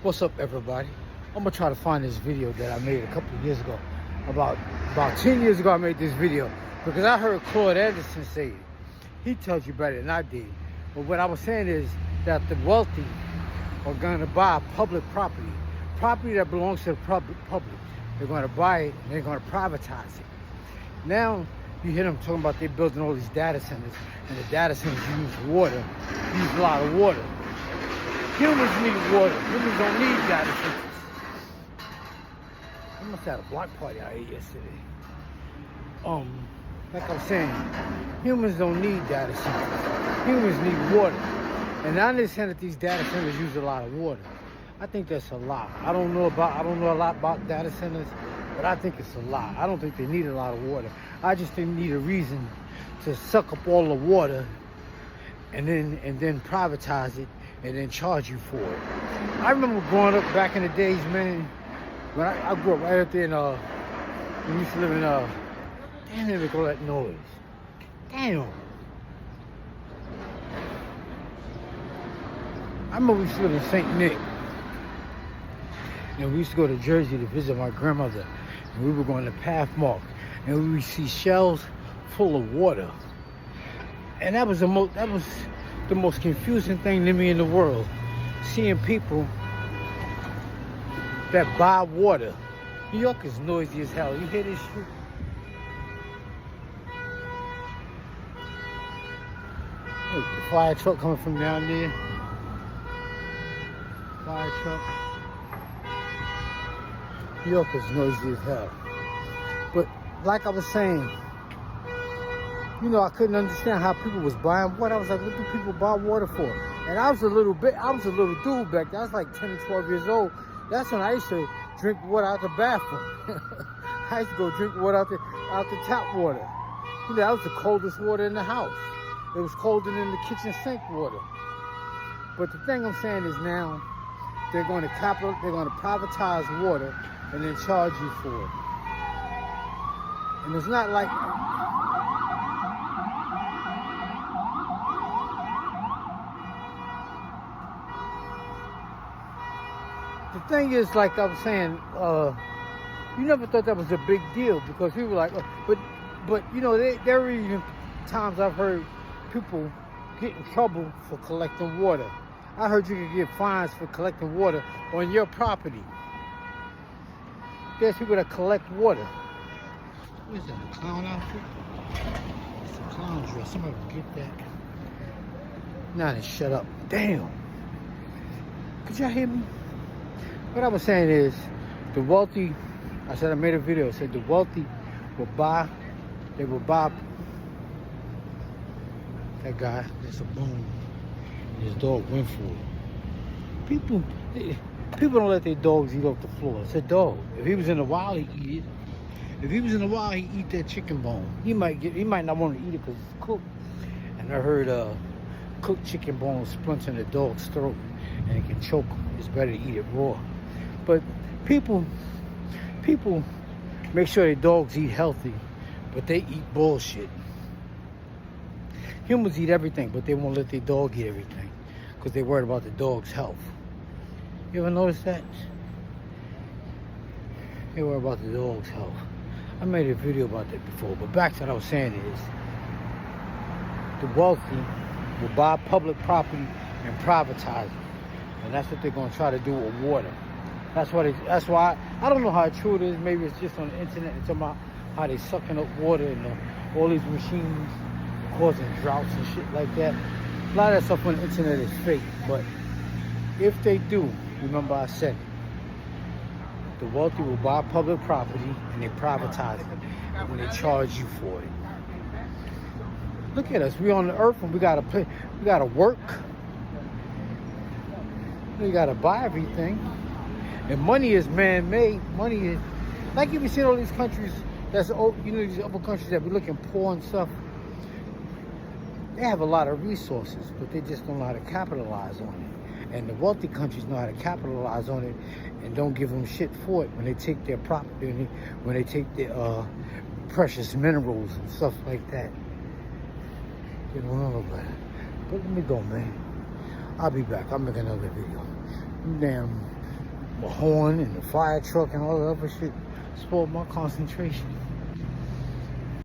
What's up, everybody? I'm gonna try to find this video that I made a couple of years ago. About 10 years ago, I made this video because I heard Claude Anderson say it. He tells you better than I did. But what I was saying is that the wealthy are gonna buy public property that belongs to the public. They're gonna buy it and they're gonna privatize it. Now you hear them talking about they're building all these data centers, and the data centers use a lot of water. Humans need water. Humans don't need data centers. I must have had a block party out here yesterday. Like I was saying, humans don't need data centers. Humans need water. And I understand that these data centers use a lot of water. I think that's a lot. I don't know a lot about data centers, but I think it's a lot. I don't think they need a lot of water. I just think they need a reason to suck up all the water and then privatize it and then charge you for it. I remember growing up back in the days, man, when I grew up right up there in, we used to live in, damn, they call that noise. Damn. I remember we used to live in St. Nick. And we used to go to Jersey to visit my grandmother. And we were going to Pathmark. And we would see shells full of water. And that was the most confusing thing to me in the world. Seeing people that buy water. New York is noisy as hell. You hear this shit? Look, the fire truck coming from down there. Fire truck. New York is noisy as hell. But like I was saying, you know, I couldn't understand how people was buying water. I was like, what do people buy water for? And I was a little dude back then. I was like 10 or 12 years old. That's when I used to drink water out the bathroom. I used to go drink water out the tap water. You know, that was the coldest water in the house. It was colder than the kitchen sink water. But the thing I'm saying is now, they're going to privatize water and then charge you for it. And it's not like, the thing is, like I was saying, you never thought that was a big deal because we were like, but you know, there were even times I've heard people get in trouble for collecting water. I heard you could get fines for collecting water on your property. There's people that collect water. What is that, a clown outfit? It's a clown dress. Somebody can get that. Nah, then shut up. Damn. Could y'all hear me? What I was saying is, the wealthy, I said I made a video, I said the wealthy will buy that guy, that's a bone. His dog went for it. People don't let their dogs eat off the floor. It's a dog. If he was in the wild, he'd eat it. If he was in the wild, he'd eat that chicken bone. He might not want to eat it because it's cooked. And I heard cooked chicken bone splinter in a dog's throat and it can choke him. It's better to eat it raw. But people make sure their dogs eat healthy, but they eat bullshit. Humans eat everything, but they won't let their dog eat everything because they're worried about the dog's health. You ever notice that? They worry about the dog's health. I made a video about that before, but back to what I was saying is, the wealthy will buy public property and privatize it. And that's what they're going to try to do with water. That's why I don't know how true it is. Maybe it's just on the internet. It's about how they sucking up water and all these machines causing droughts and shit like that. A lot of that stuff on the internet is fake. But if they do, remember I said it, the wealthy will buy public property and they privatize it when they charge you for it. Look at us. We on the earth and we gotta pay. We gotta work. We gotta buy everything. And money is man-made. Money is, like you be seeing all these countries these other countries that be looking poor and stuff. They have a lot of resources, but they just don't know how to capitalize on it. And the wealthy countries know how to capitalize on it and don't give them shit for it when they take their property, when they take their precious minerals and stuff like that. They don't know about it. But let me go, man. I'll be back. I'll make another video. Damn. my horn and the fire truck and all the other shit spoiled my concentration.